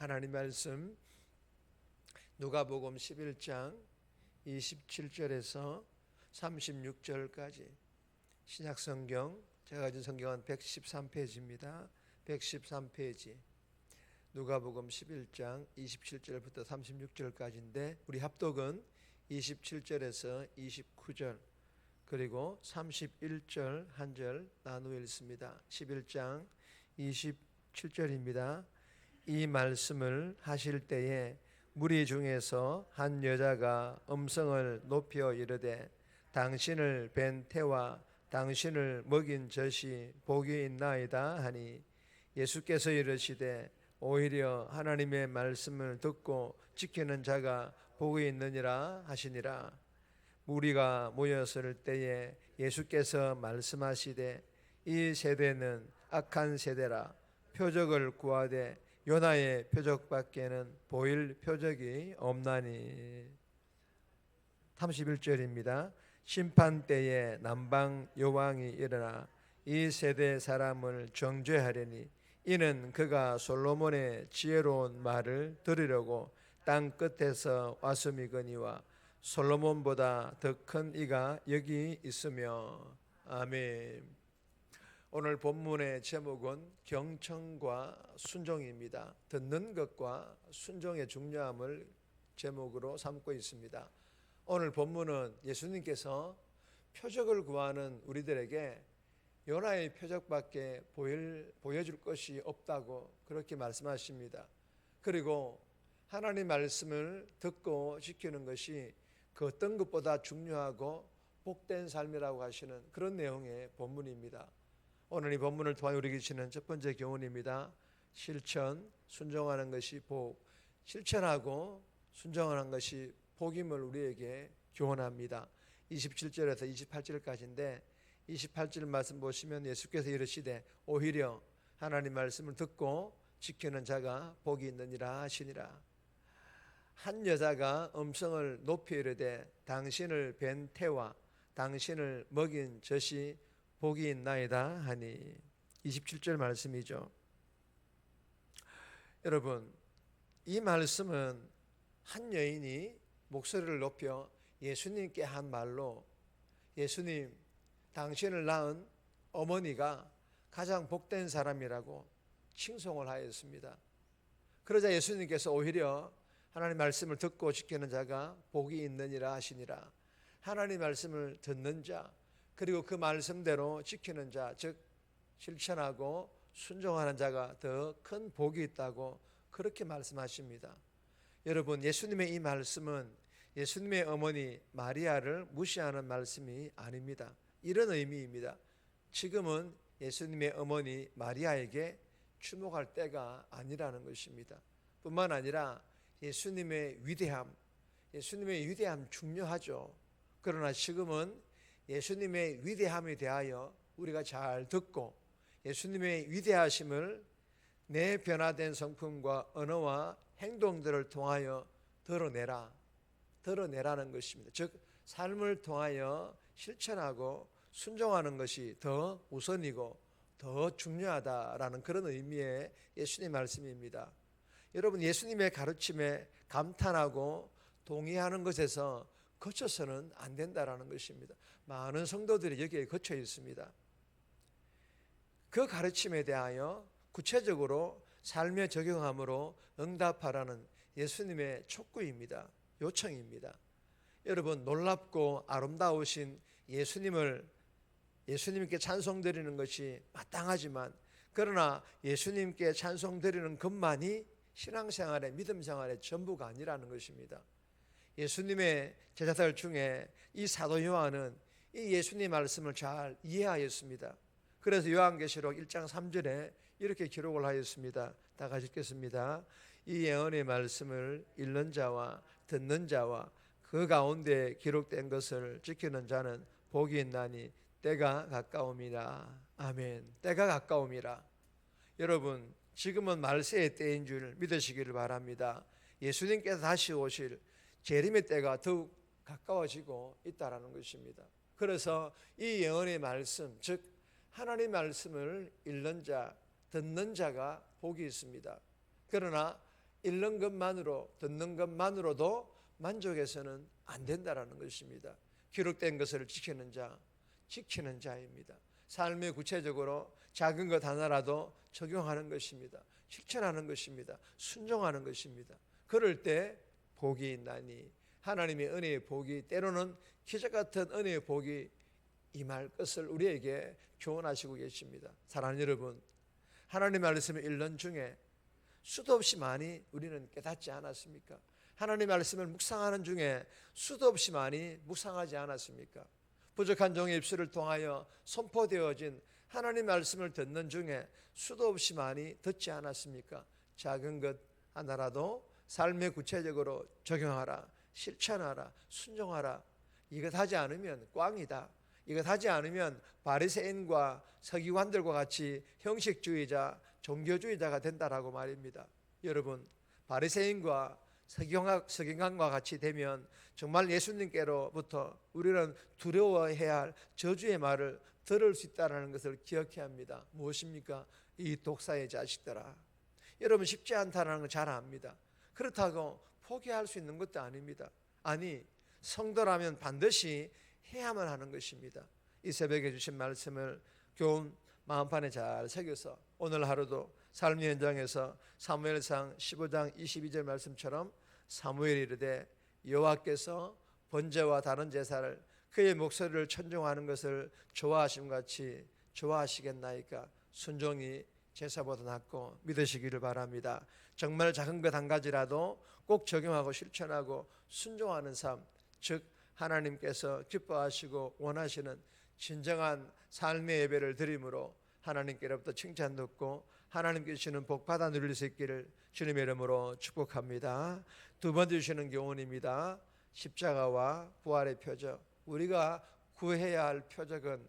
하나님 말씀 누가복음 11장 27절에서 36절까지 신약성경, 제가 가진 성경은 113페이지입니다. 113페이지 누가복음 11장 27절부터 36절까지인데 우리 합독은 27절에서 29절 그리고 31절 한 절 나누어 읽습니다. 11장 27절입니다. 이 말씀을 하실 때에 무리 중에서 한 여자가 음성을 높여 이르되 당신을 뵌 태와 당신을 먹인 젖이 복이 있나이다 하니 예수께서 이르시되 오히려 하나님의 말씀을 듣고 지키는 자가 복이 있느니라 하시니라. 무리가 모였을 때에 예수께서 말씀하시되 이 세대는 악한 세대라. 표적을 구하되 요나의 표적밖에는 보일 표적이 없나니. 31절입니다. 심판 때에 남방 여왕이 일어나 이 세대 사람을 정죄하려니 이는 그가 솔로몬의 지혜로운 말을 들으려고 땅 끝에서 왔음이거니와 솔로몬보다 더 큰 이가 여기 있으며. 아멘. 오늘 본문의 제목은 경청과 순종입니다. 듣는 것과 순종의 중요함을 제목으로 삼고 있습니다. 오늘 본문은 예수님께서 표적을 구하는 우리들에게 요나의 표적밖에 보여줄 것이 없다고 그렇게 말씀하십니다. 그리고 하나님 말씀을 듣고 지키는 것이 그 어떤 것보다 중요하고 복된 삶이라고 하시는 그런 내용의 본문입니다. 오늘 이 본문을 통해 우리에게 주시는 첫 번째 교훈입니다. 실천, 순종하는 것이 복, 실천하고 순종하는 것이 복임을 우리에게 교훈합니다. 27절에서 28절까지인데 28절 말씀 보시면 예수께서 이르시되 오히려 하나님 말씀을 듣고 지키는 자가 복이 있느니라 하시니라. 한 여자가 음성을 높이 이르되 당신을 뵌 태와 당신을 먹인 젖이 복이 있나이다 하니. 27절 말씀이죠. 여러분, 이 말씀은 한 여인이 목소리를 높여 예수님께 한 말로 예수님, 당신을 낳은 어머니가 가장 복된 사람이라고 칭송을 하였습니다. 그러자 예수님께서 오히려 하나님 말씀을 듣고 지키는 자가 복이 있느니라 하시니라. 하나님 말씀을 듣는 자 그리고 그 말씀대로 지키는 자, 즉 실천하고 순종하는 자가 더 큰 복이 있다고 그렇게 말씀하십니다. 여러분, 예수님의 이 말씀은 예수님의 어머니 마리아를 무시하는 말씀이 아닙니다. 이런 의미입니다. 지금은 예수님의 어머니 마리아에게 주목할 때가 아니라는 것입니다. 뿐만 아니라 예수님의 위대함 중요하죠. 그러나 지금은 예수님의 위대함에 대하여 우리가 잘 듣고 예수님의 위대하심을 내 변화된 성품과 언어와 행동들을 통하여 드러내라는 것입니다. 즉 삶을 통하여 실천하고 순종하는 것이 더 우선이고 더 중요하다라는 그런 의미의 예수님 말씀입니다. 여러분, 예수님의 가르침에 감탄하고 동의하는 것에서 거쳐서는 안 된다라는 것입니다. 많은 성도들이 여기에 거쳐 있습니다. 그 가르침에 대하여 구체적으로 삶에 적용함으로 응답하라는 예수님의 촉구입니다. 요청입니다. 여러분, 놀랍고 아름다우신 예수님께 찬송드리는 것이 마땅하지만 그러나 예수님께 찬송드리는 것만이 신앙생활의 믿음생활의 전부가 아니라는 것입니다. 예수님의 제자들 중에 이 사도 요한은 이 예수님 말씀을 잘 이해하였습니다. 그래서 요한계시록 1장 3절에 이렇게 기록을 하였습니다. 다 같이 읽겠습니다. 이 예언의 말씀을 읽는 자와 듣는 자와 그 가운데 기록된 것을 지키는 자는 복이 있나니 때가 가까움이라. 아멘. 때가 가까움이라. 여러분, 지금은 말세의 때인 줄 믿으시기를 바랍니다. 예수님께서 다시 오실 재림의 때가 더욱 가까워지고 있다라는 것입니다. 그래서 이 예언의 말씀, 즉 하나님의 말씀을 읽는 자, 듣는 자가 복이 있습니다. 그러나 읽는 것만으로, 듣는 것만으로도 만족해서는 안 된다라는 것입니다. 기록된 것을 지키는 자, 지키는 자입니다. 삶에 구체적으로 작은 것 하나라도 적용하는 것입니다. 실천하는 것입니다. 순종하는 것입니다. 그럴 때 복이 있나니, 하나님의 은혜의 복이, 때로는 기적 같은 은혜의 복이 임할 것을 우리에게 교훈하시고 계십니다. 사랑하는 여러분, 하나님의 말씀을 읽는 중에 수도 없이 많이 우리는 깨닫지 않았습니까? 하나님의 말씀을 묵상하는 중에 수도 없이 많이 묵상하지 않았습니까? 부족한 종의 입술을 통하여 선포되어진 하나님의 말씀을 듣는 중에 수도 없이 많이 듣지 않았습니까? 작은 것 하나라도 삶에 구체적으로 적용하라, 실천하라, 순종하라. 이것 하지 않으면 꽝이다. 이것 하지 않으면 바리새인과 서기관들과 같이 형식주의자, 종교주의자가 된다라고 말입니다. 여러분, 바리새인과 서기관과 같이 되면 정말 예수님께로부터 우리는 두려워해야 할 저주의 말을 들을 수 있다는 것을 기억해야 합니다. 무엇입니까? 이 독사의 자식들아. 여러분, 쉽지 않다는 걸 잘 압니다. 그렇다고 포기할 수 있는 것도 아닙니다. 아니, 성도라면 반드시 해야만 하는 것입니다. 이 새벽에 주신 말씀을 교훈 마음판에 잘 새겨서 오늘 하루도 삶의 현장에서 사무엘상 15장 22절 말씀처럼 사무엘이 이르되 여호와께서 번제와 다른 제사를 그의 목소리를 천중하는 것을 좋아하심 같이 좋아하시겠나이까. 순종이 제사보다 낫고 믿으시기를 바랍니다. 정말 작은 것 한 가지라도 꼭 적용하고 실천하고 순종하는 삶, 즉 하나님께서 기뻐하시고 원하시는 진정한 삶의 예배를 드림으로 하나님께로부터 칭찬 듣고 하나님께 주시는 복 받아 누릴 수 있기를 주님의 이름으로 축복합니다. 두 번째 주시는 교훈입니다. 십자가와 부활의 표적. 우리가 구해야 할 표적은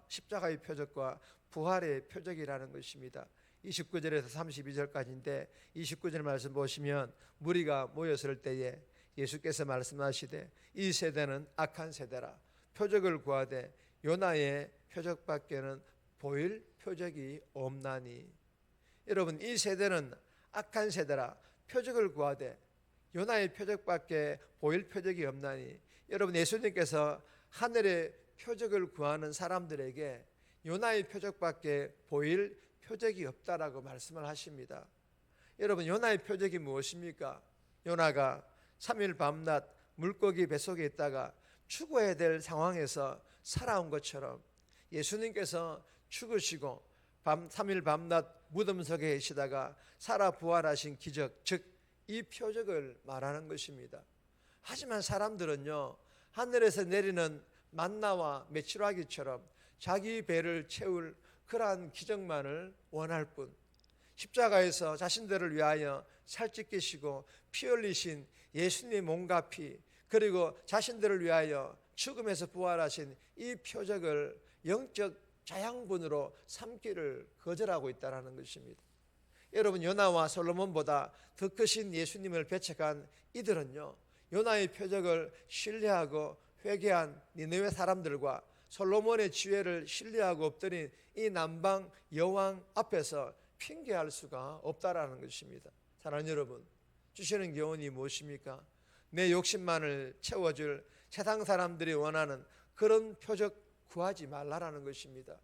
십자가의 표적과 부활의 표적이라는 것입니다. 29절에서 32절까지인데 29절 말씀 보시면 무리가 모였을 때에 예수께서 말씀하시되 이 세대는 악한 세대라. 표적을 구하되 요나의 표적밖에는 보일 표적이 없나니. 여러분, 이 세대는 악한 세대라. 표적을 구하되 요나의 표적밖에 보일 표적이 없나니. 여러분, 예수님께서 하늘의 표적을 구하는 사람들에게 요나의 표적밖에 보일 표적이 없다라고 말씀을 하십니다. 여러분, 요나의 표적이 무엇입니까? 요나가 3일 밤낮 물고기 뱃속에 있다가 죽어야 될 상황에서 살아온 것처럼 예수님께서 죽으시고 3일 밤낮 무덤 속에 계시다가 살아 부활하신 기적, 즉 이 표적을 말하는 것입니다. 하지만 사람들은요, 하늘에서 내리는 만나와 메추라기처럼 자기 배를 채울 그러한 기적만을 원할 뿐, 십자가에서 자신들을 위하여 살찌끼시고 피 흘리신 예수님의 몸과 피, 그리고 자신들을 위하여 죽음에서 부활하신 이 표적을 영적 자양분으로 삼기를 거절하고 있다는 것입니다. 여러분, 요나와 솔로몬보다 더 크신 예수님을 배척한 이들은요, 요나의 표적을 신뢰하고 회개한 니느웨 사람들과 솔로몬의 지혜를 신뢰하고 엎드린 이 남방 여왕 앞에서 핑계할 수가 없다라는 것입니다. 사랑하는 여러분, 주시는 교훈이 무엇입니까? 내 욕심만을 채워줄 세상 사람들이 원하는 그런 표적 구하지 말라라는 것입니다.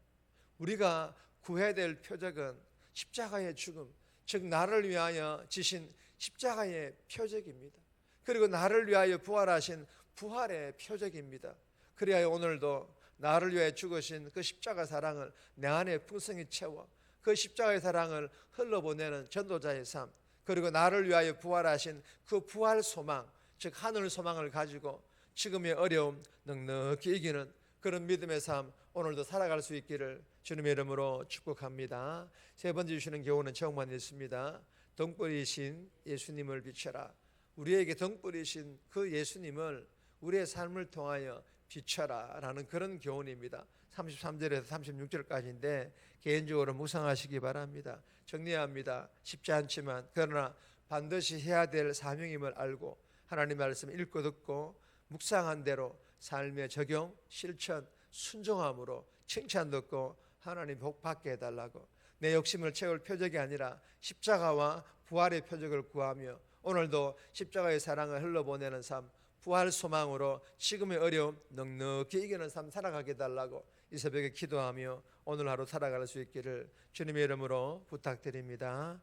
우리가 구해야 될 표적은 십자가의 죽음, 즉 나를 위하여 지신 십자가의 표적입니다. 그리고 나를 위하여 부활하신 부활의 표적입니다. 그리하여 오늘도 나를 위하여 죽으신 그 십자가 사랑을 내 안에 풍성히 채워 그 십자가의 사랑을 흘러보내는 전도자의 삶, 그리고 나를 위하여 부활하신 그 부활 소망, 즉 하늘 소망을 가지고 지금의 어려움 넉넉히 이기는 그런 믿음의 삶 오늘도 살아갈 수 있기를 주님의 이름으로 축복합니다. 세 번째 주시는 교훈은 정말 있습니다. 등불이신 예수님을 비춰라. 우리에게 등불이신 그 예수님을 우리의 삶을 통하여 비춰라 라는 그런 교훈입니다. 33절에서 36절까지인데 개인적으로 묵상하시기 바랍니다. 정리해야 합니다. 쉽지 않지만 그러나 반드시 해야 될 사명임을 알고 하나님 말씀 읽고 듣고 묵상한 대로 삶의 적용, 실천, 순종함으로 칭찬 듣고 하나님 복 받게 해달라고, 내 욕심을 채울 표적이 아니라 십자가와 부활의 표적을 구하며 오늘도 십자가의 사랑을 흘러보내는 삶, 부활 소망으로 지금의 어려움 넉넉히 이기는 삶 살아가게 달라고 이 새벽에 기도하며 오늘 하루 살아갈 수 있기를 주님의 이름으로 부탁드립니다.